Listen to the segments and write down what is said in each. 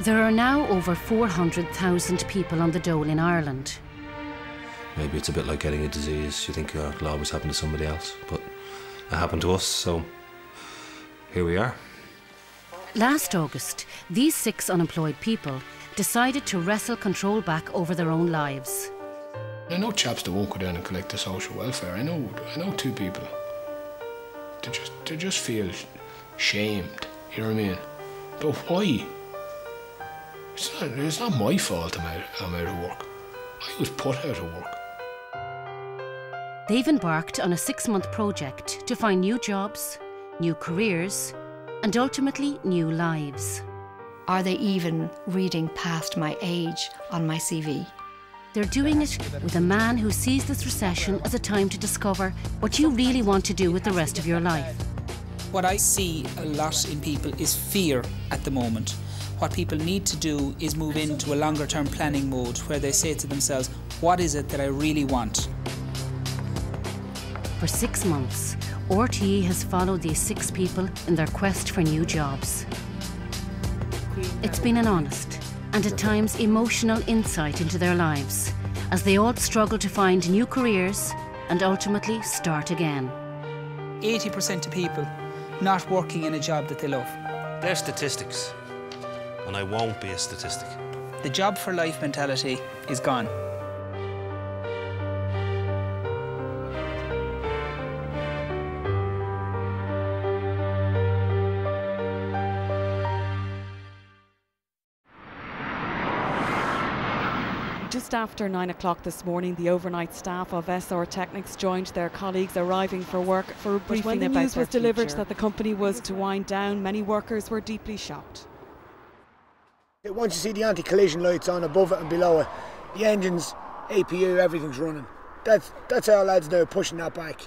There are now over 400,000 people on the dole in Ireland. Maybe it's a bit like getting a disease. You think it'll always happen to somebody else, but it happened to us, so here we are. Last August, these 6 unemployed people decided to wrestle control back over their own lives. I know chaps that won't go down and collect the social welfare. I know 2 people. They just feel shamed, you know what I mean? But why? It's not my fault I'm out of work. I was put out of work. They've embarked on a 6-month project to find new jobs, new careers, and ultimately new lives. Are they even reading past my age on my CV? They're doing it with a man who sees this recession as a time to discover what you really want to do with the rest of your life. What I see a lot in people is fear at the moment. What people need to do is move into a longer term planning mode where they say to themselves, what is it that I really want? For 6 months, RTÉ has followed these 6 people in their quest for new jobs. It's been an honest and at times emotional insight into their lives as they all struggle to find new careers and ultimately start again. 80% of people not working in a job that they love. They're statistics, and I won't be a statistic. The job for life mentality is gone. Just after 9 o'clock this morning, the overnight staff of SR Technics joined their colleagues arriving for work for a briefing about their future. When the news was delivered that the company was to wind down, many workers were deeply shocked. Once you see the anti-collision lights on above it and below it, the engines, APU, everything's running. That's our lads now pushing that back.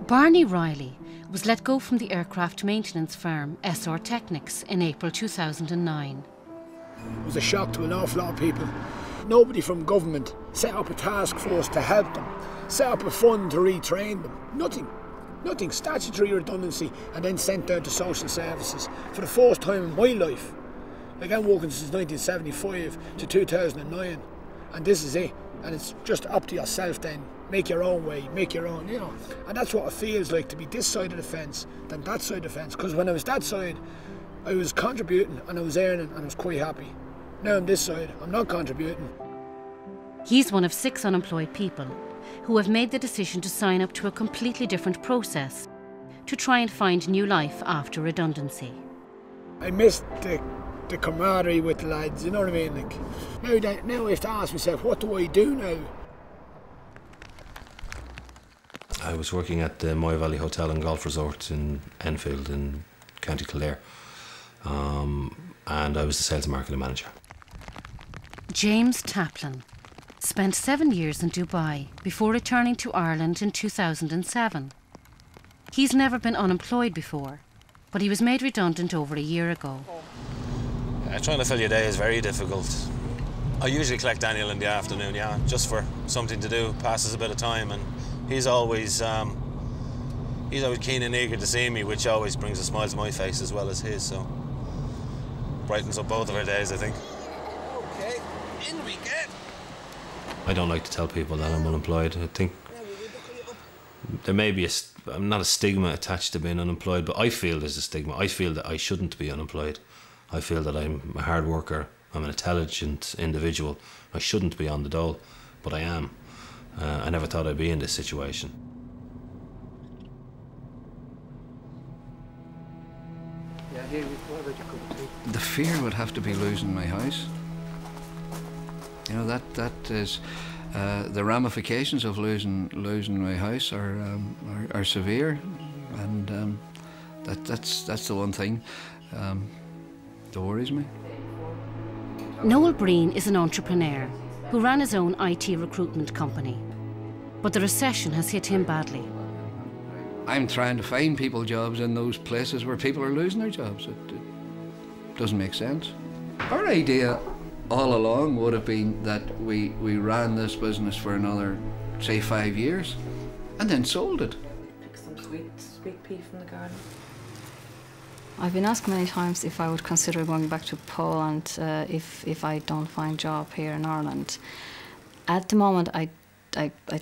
Barney Riley was let go from the aircraft maintenance firm SR Technics in April 2009. It was a shock to an awful lot of people. Nobody from government set up a task force to help them, set up a fund to retrain them. Nothing. Statutory redundancy and then sent down to social services for the first time in my life. Like, I'm working since 1975 to 2009, and this is it. And it's just up to yourself then. Make your own way, make your own, you know. And that's what it feels like to be this side of the fence than that side of the fence. Because when I was that side, I was contributing and I was earning and I was quite happy. Now I'm this side, I'm not contributing. He's one of 6 unemployed people who have made the decision to sign up to a completely different process to try and find new life after redundancy. I missed the camaraderie with the lads, you know what I mean? Like, now I have to ask myself, what do I do now? I was working at the Moy Valley Hotel and Golf Resort in Enfield in County Kildare, and I was the sales and marketing manager. James Taplin spent 7 years in Dubai before returning to Ireland in 2007. He's never been unemployed before, but he was made redundant over a year ago. Trying to fill your day is very difficult. I usually collect Daniel in the afternoon, yeah, just for something to do, passes a bit of time, and he's always keen and eager to see me, which always brings a smile to my face as well as his, so brightens up both of our days, I think. Okay, in we get. I don't like to tell people that I'm unemployed. I think there may be not a stigma attached to being unemployed, but I feel there's a stigma. I feel that I shouldn't be unemployed. I feel that I'm a hard worker, I'm an intelligent individual. I shouldn't be on the dole, but I am. I never thought I'd be in this situation. The fear would have to be losing my house. You know, that is the ramifications of losing my house are severe, and that's the one thing that worries me. Noel Breen is an entrepreneur who ran his own IT recruitment company, but the recession has hit him badly. I'm trying to find people jobs in those places where people are losing their jobs. It doesn't make sense. Our idea all along would have been that we ran this business for another, say, 5 years and then sold it. Pick some sweet pea from the garden. I've been asked many times if I would consider going back to Poland if I don't find a job here in Ireland. At the moment, I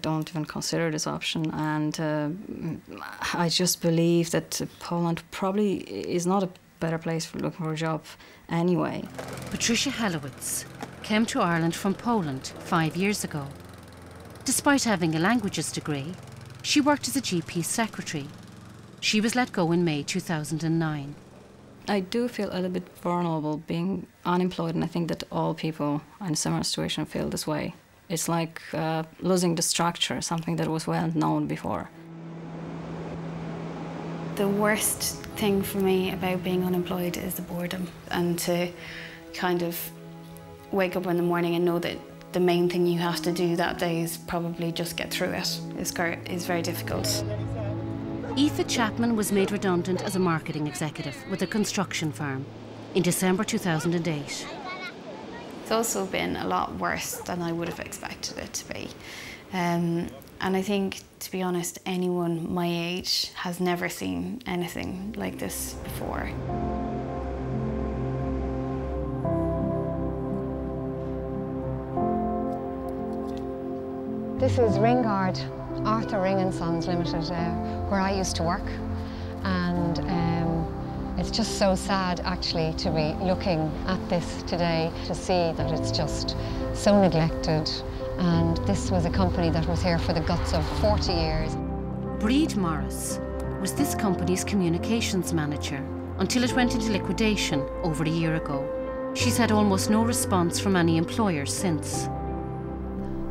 don't even consider this option, and I just believe that Poland probably is not a better place for looking for a job anyway. Patricia Halowitz came to Ireland from Poland 5 years ago. Despite having a languages degree, she worked as a GP secretary. She was let go in May 2009. I do feel a little bit vulnerable being unemployed, and I think that all people in a similar situation feel this way. It's like losing the structure, something that was well known before. The worst thing for me about being unemployed is the boredom, and to kind of wake up in the morning and know that the main thing you have to do that day is probably just get through it is very difficult. Aoife Chapman was made redundant as a marketing executive with a construction firm in December 2008. It's also been a lot worse than I would have expected it to be. And I think, to be honest, anyone my age has never seen anything like this before. This is Ringard, Arthur Ring & Sons Limited, where I used to work. And it's just so sad, actually, to be looking at this today, to see that it's just so neglected. And this was a company that was here for the guts of 40 years. Breed Morris was this company's communications manager until it went into liquidation over a year ago. She's had almost no response from any employers since.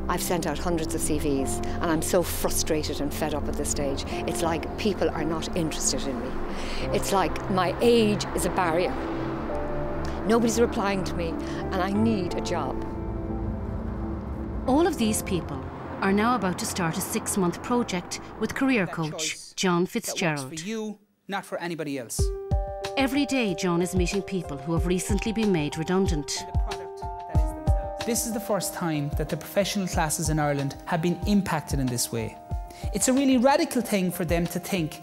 I've sent out hundreds of CVs, and I'm so frustrated and fed up at this stage. It's like people are not interested in me. It's like my age is a barrier. Nobody's replying to me, and I need a job. All of these people are now about to start a 6-month project with career coach John Fitzgerald. That works for you, not for anybody else. Every day, John is meeting people who have recently been made redundant. This is the first time that the professional classes in Ireland have been impacted in this way. It's a really radical thing for them to think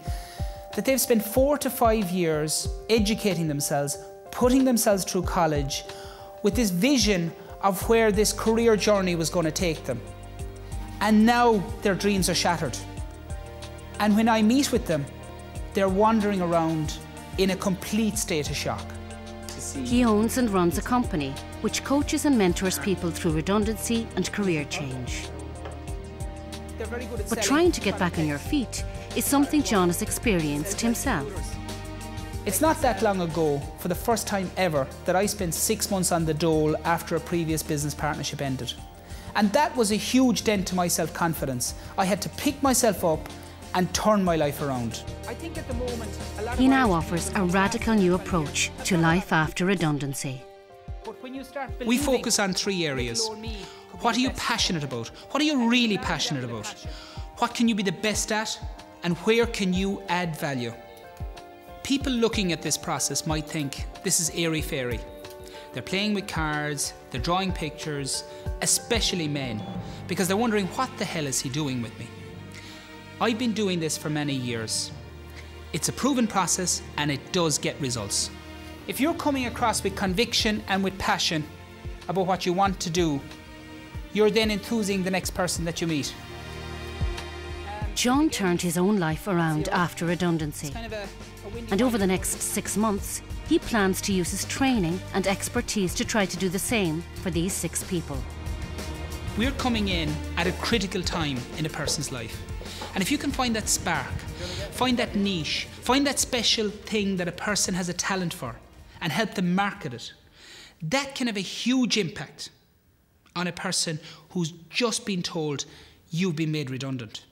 that they've spent 4 to 5 years educating themselves, putting themselves through college, with this vision of where this career journey was going to take them. And now their dreams are shattered. And when I meet with them, they're wandering around in a complete state of shock. He owns and runs a company which coaches and mentors people through redundancy and career change. But trying to get back on your feet is something John has experienced himself. It's not that long ago, for the first time ever, that I spent 6 months on the dole after a previous business partnership ended. And that was a huge dent to my self-confidence. I had to pick myself up and turn my life around. I think at the moment, he now offers a radical new approach to life after redundancy. We focus on 3 areas. What are you passionate about? What are you really passionate about? What can you be the best at? And where can you add value? People looking at this process might think this is airy-fairy. They're playing with cards, they're drawing pictures, especially men, because they're wondering, what the hell is he doing with me? I've been doing this for many years. It's a proven process, and it does get results. If you're coming across with conviction and with passion about what you want to do, you're then enthusing the next person that you meet. John turned his own life around after redundancy. And over the next 6 months, he plans to use his training and expertise to try to do the same for these 6 people. We're coming in at a critical time in a person's life. And if you can find that spark, find that niche, find that special thing that a person has a talent for, and help them market it, that can have a huge impact on a person who's just been told you've been made redundant.